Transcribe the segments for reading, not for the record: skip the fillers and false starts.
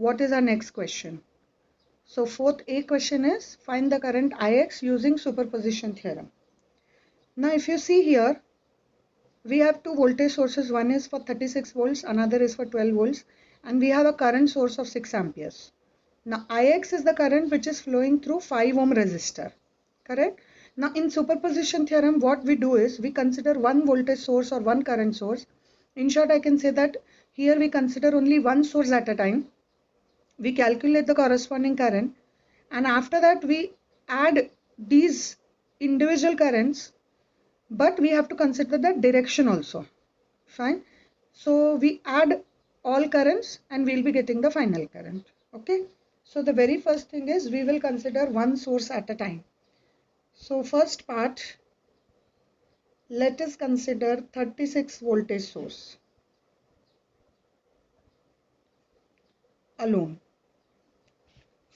what is our next question? So fourth A question is find the current Ix using superposition theorem. Now if you see here, we have two voltage sources. One is for 36 volts, another is for 12 volts, and we have a current source of 6 amperes. Now Ix is the current which is flowing through 5 ohm resistor, correct? Now in superposition theorem, what we do is we consider one voltage source or one current source. In short, I can say that here we consider only one source at a time. We calculate the corresponding current, and after that we add these individual currents, but we have to consider the direction also. Fine. So we add all currents and we'll be getting the final current. Okay. So the very first thing is we will consider one source at a time. So first part, let us consider 36 voltage source alone.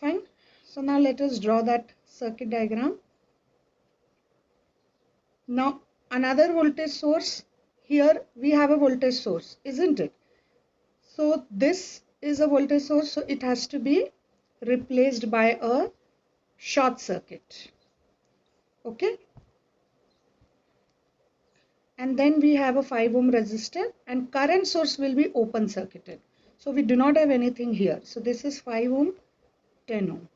Fine. So now let us draw that circuit diagram. Now another voltage source, here we have a voltage source, isn't it? So this is a voltage source, so it has to be replaced by a short circuit. Okay. And then we have a 5 ohm resistor and current source will be open circuited. So we do not have anything here. So this is 5 ohm, 10 ohm.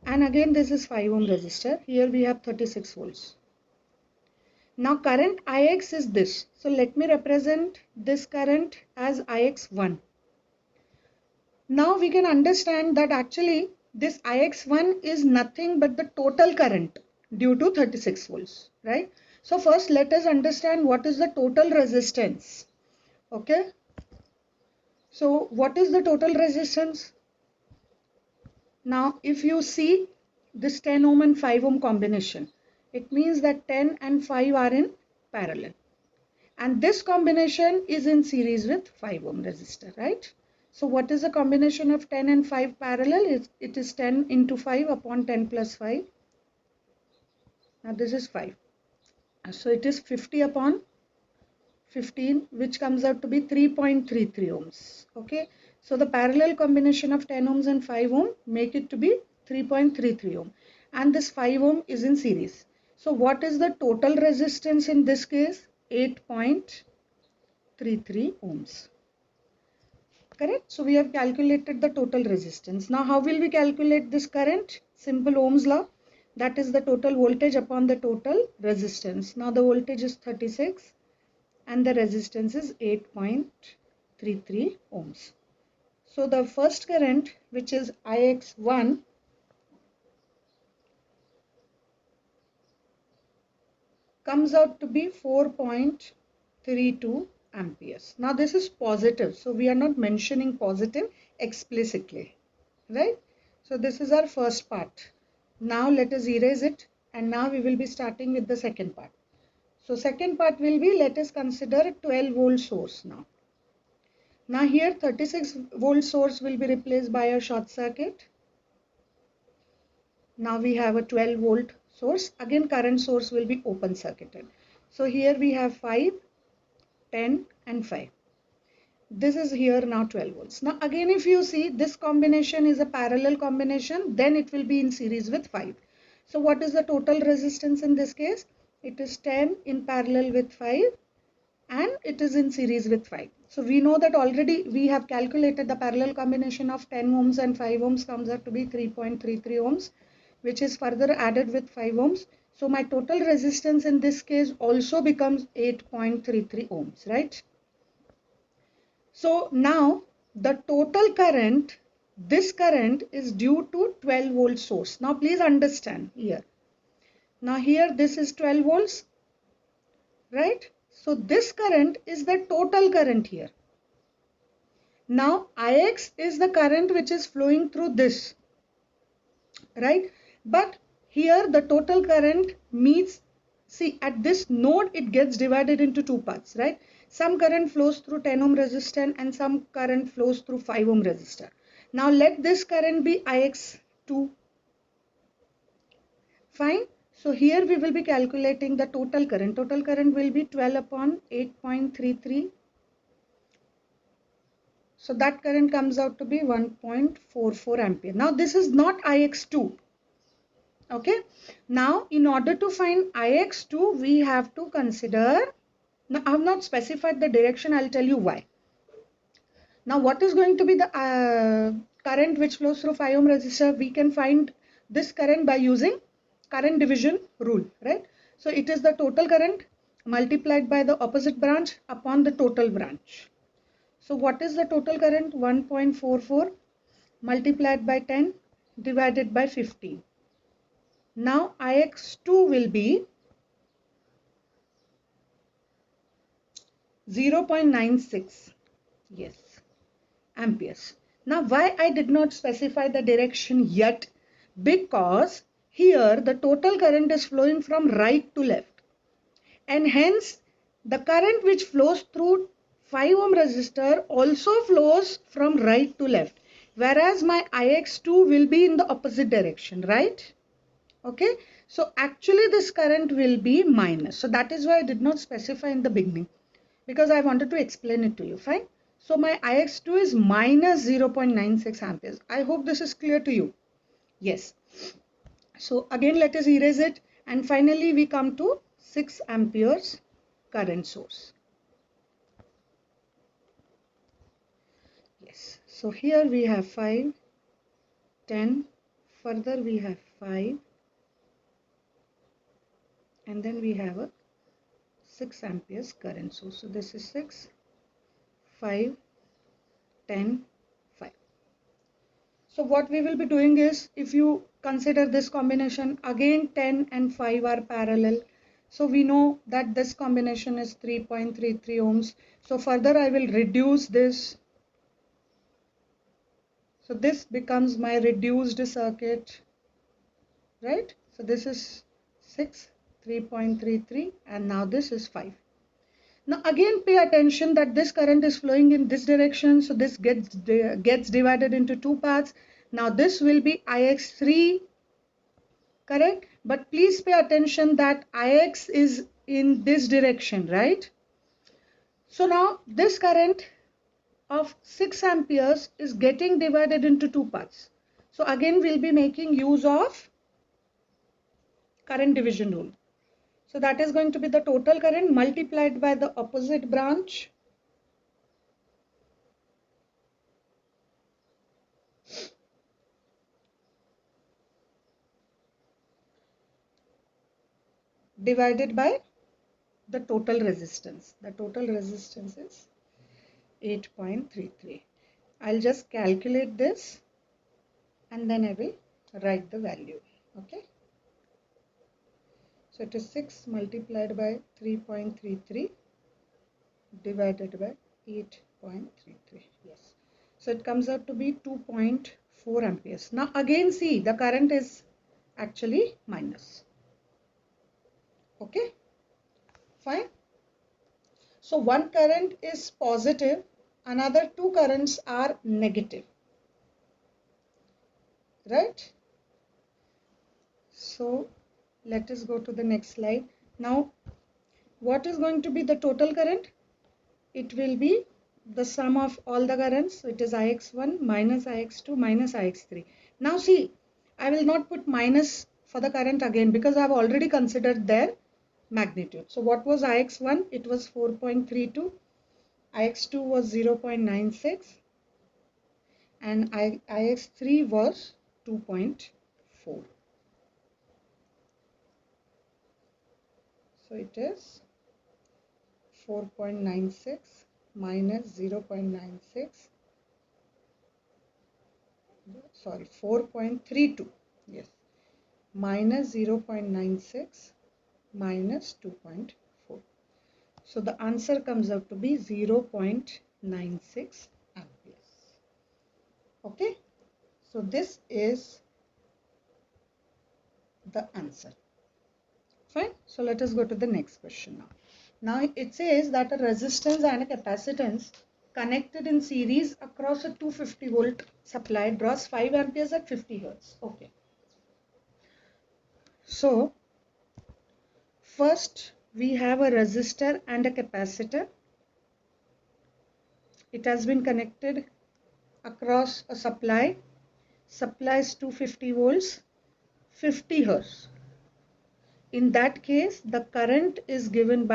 And again this is 5 ohm resistor. Here we have 36 volts. Now current Ix is this. So let me represent this current as Ix1. Now we can understand that actually this Ix1 is nothing but the total current due to 36 volts, right? So first let us understand what is the total resistance. Okay. So what is the total resistance? Now if you see this 10 ohm and 5 ohm combination, it means that 10 and 5 are in parallel. And this combination is in series with 5 ohm resistor, right? So what is the combination of 10 and 5 parallel? It is 10 into 5 upon 10 plus 5. Now this is 5. So it is 50 upon 15, which comes out to be 3.33 ohms. Okay. So the parallel combination of 10 ohms and 5 ohm make it to be 3.33 ohm. And this 5 ohm is in series. So what is the total resistance in this case? 8.33 ohms. Correct. So we have calculated the total resistance. Now how will we calculate this current? Simple Ohm's law. That is the total voltage upon the total resistance. Now the voltage is 36 and the resistance is 8.33 ohms. So the first current, which is Ix1, comes out to be 4.32 amperes. Now this is positive, so we are not mentioning positive explicitly, right? So this is our first part. Now let us erase it, and now we will be starting with the second part. So second part will be, let us consider 12 volt source now. Now here 36 volt source will be replaced by a short circuit. Now we have a 12 volt source. Again current source will be open circuited. So here we have 5, 10 and 5. This is here now 12 volts. Now again if you see this combination is a parallel combination, then it will be in series with 5. So what is the total resistance in this case? It is 10 in parallel with 5 and it is in series with 5. So we know that already we have calculated the parallel combination of 10 ohms and 5 ohms comes out to be 3.33 ohms, which is further added with 5 ohms. So my total resistance in this case also becomes 8.33 ohms, right? So now the total current, this current is due to 12 volt source. Now please understand here. Now here this is 12 volts, right? So this current is the total current here. Now Ix is the current which is flowing through this, right? But here the total current meets, see at this node it gets divided into two parts, right? Some current flows through 10 ohm resistor and some current flows through 5 ohm resistor. Now let this current be Ix2. Fine. So here we will be calculating the total current. Total current will be 12 upon 8.33 So that current comes out to be 1.44 ampere. Now this is not IX2. Okay. Now in order to find IX2, we have to consider, now I have not specified the direction, I'll tell you why. Now what is going to be the current which flows through 5 ohm resistor? We can find this current by using current division rule, right? So it is the total current multiplied by the opposite branch upon the total branch. So what is the total current? 1.44 multiplied by 10 divided by 15. Now IX2 will be 0.96. Yes, amperes. Now why I did not specify the direction yet? Because here the total current is flowing from right to left, and hence the current which flows through 5 ohm resistor also flows from right to left, whereas my IX2 will be in the opposite direction, right? Okay, so actually this current will be minus. So that is why I did not specify in the beginning, because I wanted to explain it to you. Fine. So my IX2 is minus 0.96 amperes. I hope this is clear to you. Yes. So again, let us erase it. And finally, we come to 6 amperes current source. Yes. So here we have 5, 10. Further we have 5. And then we have a 6 amperes current source. So this is 6, 5, 10, 5. So what we will be doing is, if you consider this combination, again 10 and 5 are parallel. So we know that this combination is 3.33 ohms. So further I will reduce this. So this becomes my reduced circuit, right? So this is 6, 3.33, and now this is 5. Now again pay attention that this current is flowing in this direction, so this gets divided into two parts. Now this will be IX3, correct? But please pay attention that IX is in this direction, right? So now this current of 6 amperes is getting divided into two parts. So again we'll be making use of current division rule. So that is going to be the total current multiplied by the opposite branch divided by the total resistance. The total resistance is 8.33. I'll just calculate this and then I will write the value. Okay. So it is 6 multiplied by 3.33 divided by 8.33. Yes. So it comes out to be 2.4 amperes. Now again see, the current is actually minus. Okay. Fine. So one current is positive, another two currents are negative, right? So let us go to the next slide. Now what is going to be the total current? It will be the sum of all the currents. So it is IX1 minus IX2 minus IX3. Now see, I will not put minus for the current again because I have already considered their magnitude. So what was IX1? It was 4.32. IX2 was 0.96 and IX3 was 2.4. So it is 4.96 minus 0.96, sorry, 4.32, yes, minus 0.96 minus 2.4. So the answer comes out to be 0.96 amperes. Okay, so this is the answer. Fine. So let us go to the next question now. Now it says that a resistance and a capacitance connected in series across a 250 volt supply draws 5 amperes at 50 hertz. Okay. So first we have a resistor and a capacitor It has been connected across a supply. Supply is 250 volts, 50 hertz. In that case, the current is given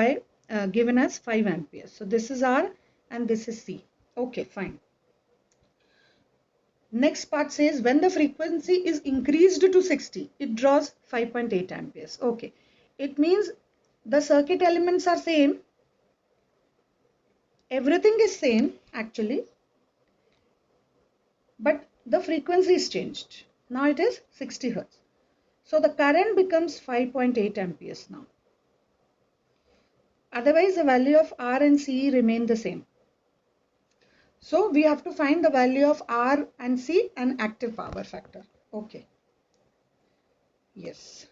as 5 amperes. So this is R and this is C. Okay, fine. Next part says when the frequency is increased to 60, it draws 5.8 amperes. Okay, it means the circuit elements are same. Everything is same actually, but the frequency is changed. Now it is 60 hertz. So the current becomes 5.8 amperes now. Otherwise, the value of R and C remain the same. So we have to find the value of R and C and active power factor. Okay. Yes.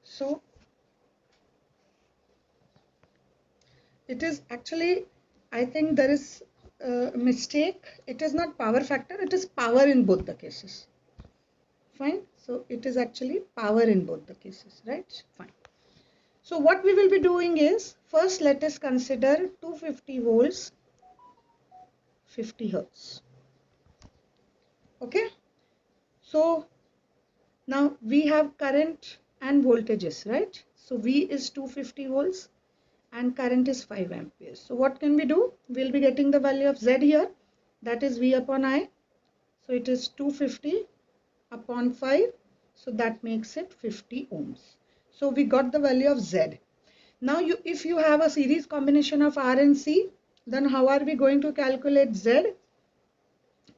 So it is actually, I think there is a mistake. It is not power factor, it is power in both the cases. Fine. So it is actually power in both the cases, right? Fine. So what we will be doing is, first let us consider 250 volts, 50 hertz. Okay. So now we have current and voltages, right? So V is 250 volts and current is 5 amperes. So what can we do? We'll be getting the value of Z here, that is V upon I. So it is 250 upon 5. So that makes it 50 ohms. So we got the value of Z. Now if you have a series combination of R and C, then how are we going to calculate Z?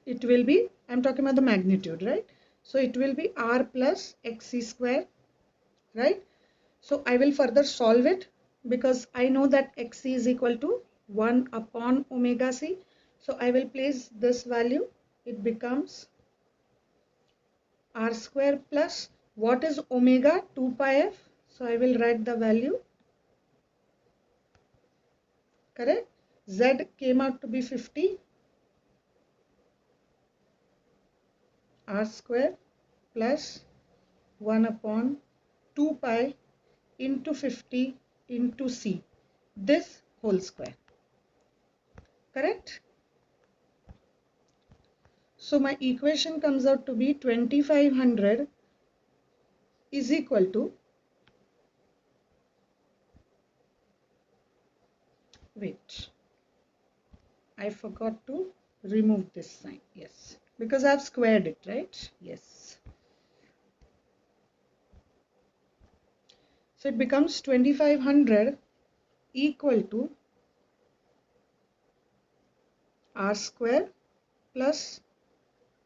It will be, I'm talking about the magnitude, right? So it will be R plus XC square, right? So I will further solve it because I know that XC is equal to 1 upon omega C. So I will place this value. It becomes R square plus, what is omega? 2 pi F. So I will write the value. Correct? Z came out to be 50. R square plus 1 upon 2 pi into 50 into C, this whole square. Correct? So my equation comes out to be 2500 is equal to, wait, I forgot to remove this sign. Yes, because I have squared it, right? Yes. So it becomes 2500 equal to R square plus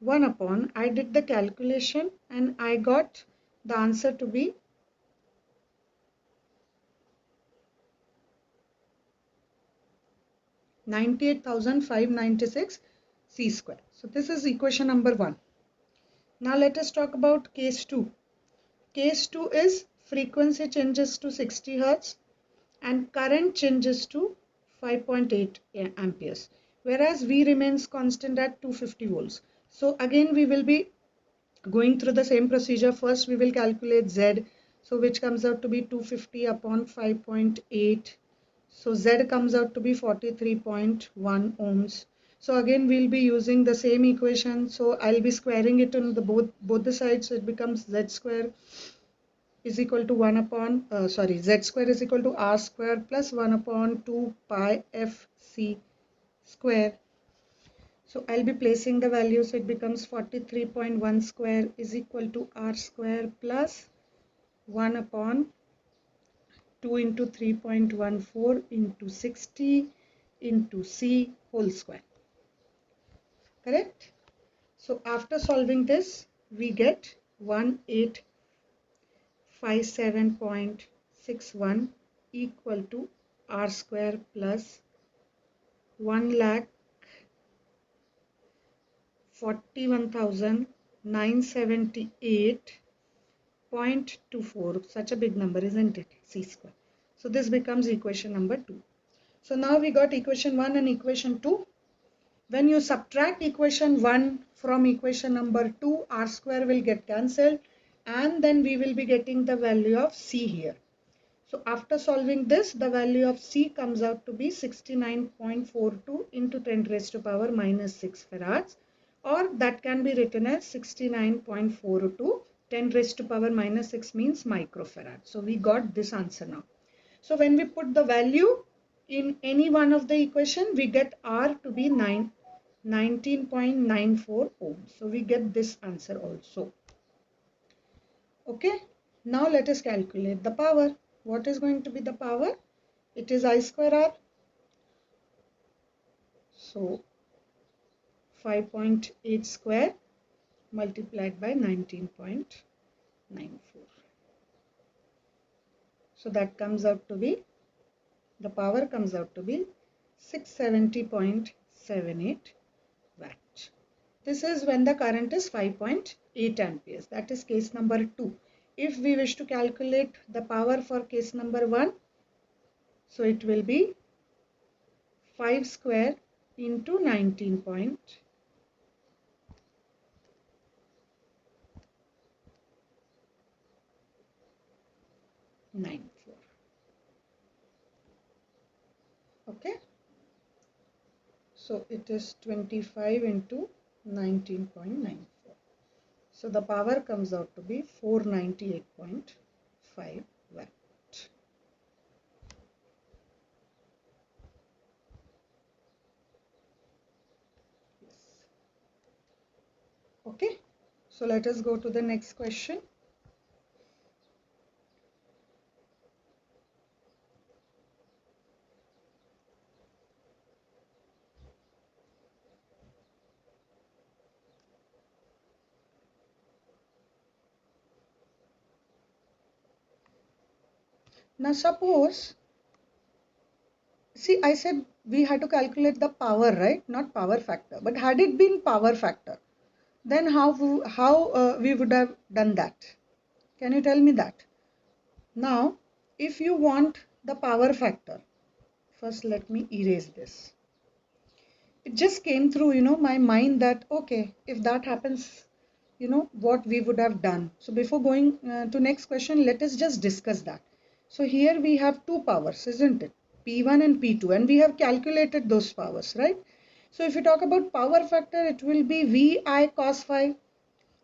1 upon, I did the calculation and I got the answer to be 98,596 C square. So this is equation number 1. Now let us talk about case 2. Case 2 is frequency changes to 60 Hertz and current changes to 5.8 amperes, whereas V remains constant at 250 volts. So again we will be going through the same procedure. First we will calculate Z, so which comes out to be 250 upon 5.8. So Z comes out to be 43.1 ohms. So again we'll be using the same equation. So I'll be squaring it on the both the sides. So it becomes Z square is equal to 1 upon Z square is equal to R square plus 1 upon 2 pi FC square. So I'll be placing the value. So it becomes 43.1 square is equal to R square plus 1 upon 2 into 3.14 into 60 into C whole square. Correct? So after solving this, we get 1857.61 equal to R square plus 1,41,978.24. Such a big number, isn't it? C square. So this becomes equation number 2. So now we got equation 1 and equation 2. When you subtract equation 1 from equation number 2, R square will get cancelled and then we will be getting the value of C here. So after solving this, the value of C comes out to be 69.42 into 10 raised to power minus 6 farads, or that can be written as 69.42. 10 raised to power minus 6 means microfarad. So we got this answer now. So when we put the value in any one of the equation, we get R to be 19.94 ohms. So we get this answer also. Okay, now let us calculate the power. What is going to be the power? It is I square R. So 5.8 square multiplied by 19.94. So that comes out to be, the power comes out to be 670.78 watt. This is when the current is 5.8 amperes. That is case number 2. If we wish to calculate the power for case number 1, so it will be 5 square into 19.94. Okay. So it is 25 into 19.94. So the power comes out to be 498.5 watt. Yes. Okay. So let us go to the next question. Now suppose, see, I said we had to calculate the power, right? Not power factor. But had it been power factor, then how we would have done that? Can you tell me that? Now, if you want the power factor, first let me erase this. It just came through, my mind that, okay, if that happens, what we would have done. So before going to next question, let us just discuss that. So here we have two powers, isn't it? P1 and P2, and we have calculated those powers, right? So if you talk about power factor, it will be VI cos phi.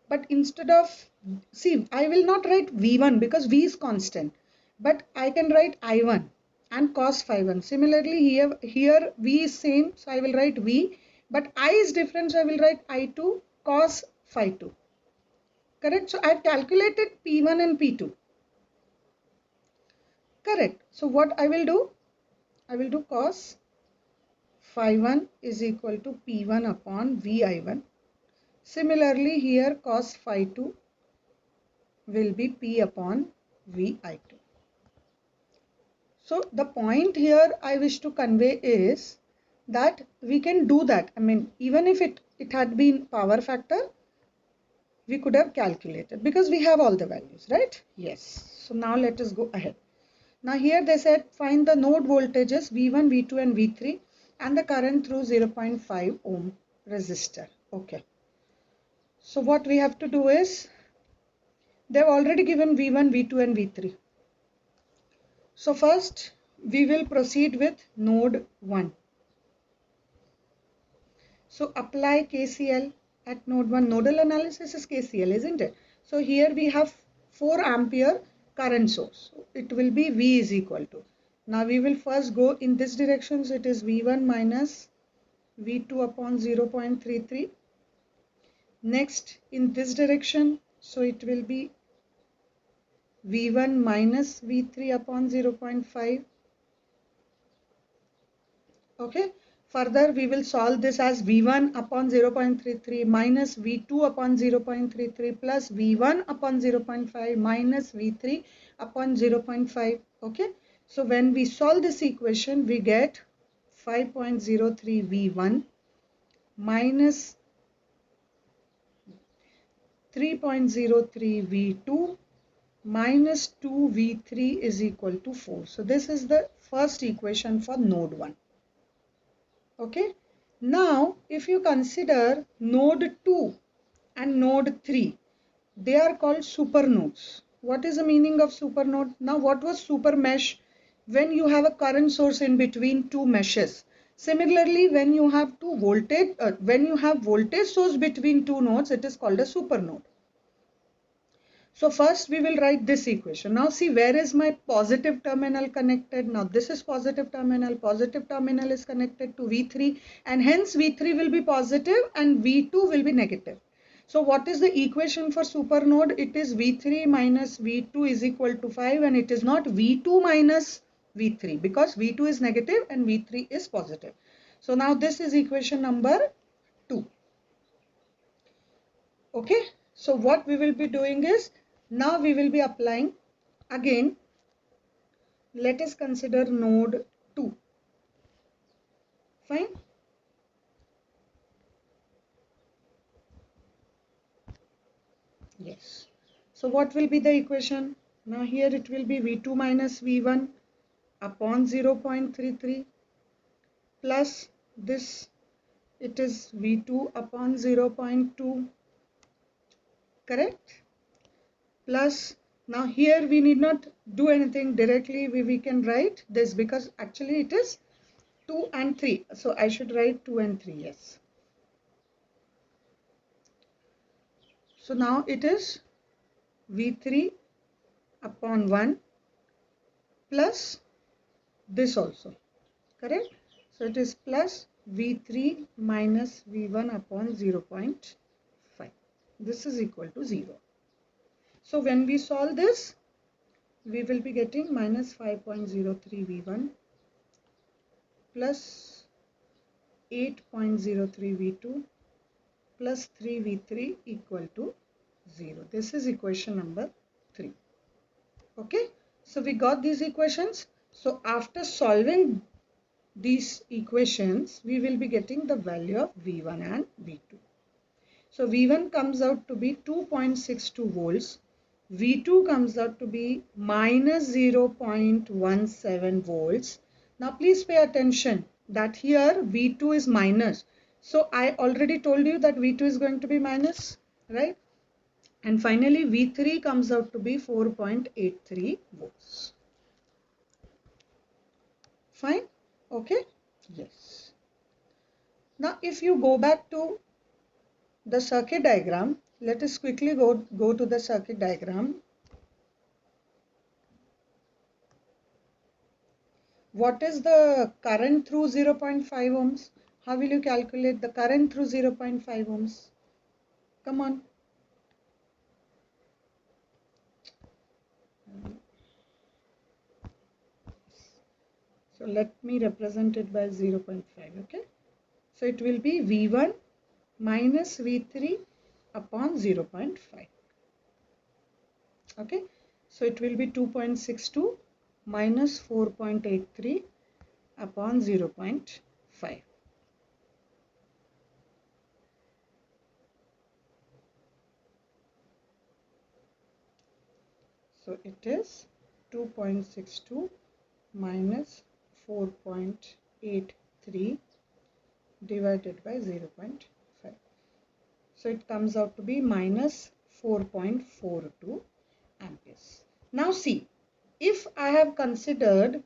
But instead of, see, I will not write V1 because V is constant, but I can write I1 and cos phi 1. Similarly, here V is same, so I will write V, but I is different, so I will write I2 cos phi 2. Correct? So I have calculated P1 and P2. Correct. So what I will do? I will do cos phi 1 is equal to P1 upon VI1. Similarly, here cos phi 2 will be P upon VI2. So the point here I wish to convey is that we can do that. I mean, even if it had been power factor, we could have calculated because we have all the values, right? Yes. So now let us go ahead. Now here they said find the node voltages V1, V2 and V3 and the current through 0.5 ohm resistor. Okay. So what we have to do is, they have already given V1, V2 and V3. So first we will proceed with node 1. So apply KCL at node 1. Nodal analysis is KCL, isn't it? So here we have 4 ampere current source. So it will be V is equal to. Now we will first go in this direction. So it is V1 minus V2 upon 0.33. Next in this direction. So it will be V1 minus V3 upon 0.5. Okay. Further, we will solve this as V1 upon 0.33 minus V2 upon 0.33 plus V1 upon 0.5 minus V3 upon 0.5. Okay. So when we solve this equation, we get 5.03 V1 minus 3.03 V2 minus 2 V3 is equal to 4. So this is the first equation for node 1. Okay. Now, if you consider node 2 and node 3, they are called super nodes. What is the meaning of super node? Now what was super mesh? When you have a current source in between two meshes. Similarly, when you have voltage source between two nodes, it is called a super node. So first we will write this equation. Now see, where is my positive terminal connected? Now this is positive terminal is connected to V3, and hence V3 will be positive and V2 will be negative. So what is the equation for super node? It is V3 minus V2 is equal to 5, and it is not V2 minus V3 because V2 is negative and V3 is positive. So now this is equation number 2. Okay, so what we will be doing is, now we will be applying again. Let us consider node 2. Fine. Yes. So what will be the equation? Now here it will be V2 minus V1 upon 0.33 plus this, it is V2 upon 0.2, correct? Plus, now here we need not do anything directly, we can write this because actually it is 2 and 3. So I should write 2 and 3, yes. So now it is V3 upon 1 plus this also, correct? So it is plus V3 minus V1 upon 0.5. This is equal to 0. So when we solve this, we will be getting minus 5.03 V1 plus 8.03 V2 plus 3 V3 equal to 0. This is equation number 3. Okay, so we got these equations. So after solving these equations, we will be getting the value of V1 and V2. So V1 comes out to be 2.62 volts. V2 comes out to be minus 0.17 volts. Now please pay attention that here V2 is minus. So I already told you that V2 is going to be minus, right? And finally V3 comes out to be 4.83 volts. Fine? Okay? Yes. Now if you go back to the circuit diagram, let us quickly go to the circuit diagram. What is the current through 0.5 ohms? How will you calculate the current through 0.5 ohms? Come on. So let me represent it by 0.5, okay? So it will be V1 minus V3 upon 0.5. Okay, so it will be 2.62 minus 4.83 upon 0.5. So it is 2.62 minus 4.83 divided by 0.5. So it comes out to be minus 4.42 amperes. Now see, if I have considered,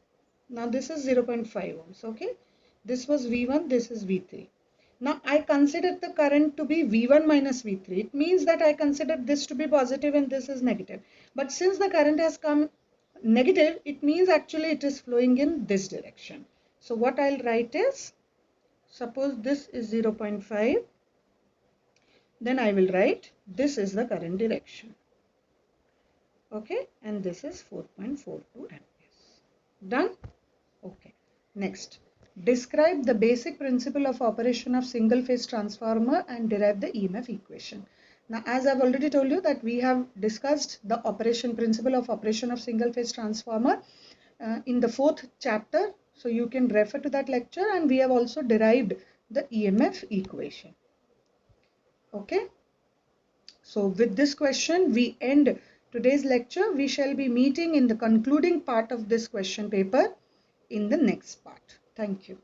now this is 0.5 ohms, okay? This was V1, this is V3. Now I considered the current to be V1 minus V3. It means that I considered this to be positive and this is negative. But since the current has come negative, it means actually it is flowing in this direction. So what I'll write is, suppose this is 0.5, then I will write this is the current direction. Okay, and this is 4.42 amperes. Done? Okay. Next, describe the basic principle of operation of single phase transformer and derive the EMF equation. Now, as I've already told you that we have discussed the principle of operation of single phase transformer in the 4th chapter. So you can refer to that lecture, and we have also derived the EMF equation. Okay. So with this question, we end today's lecture. We shall be meeting in the concluding part of this question paper in the next part. Thank you.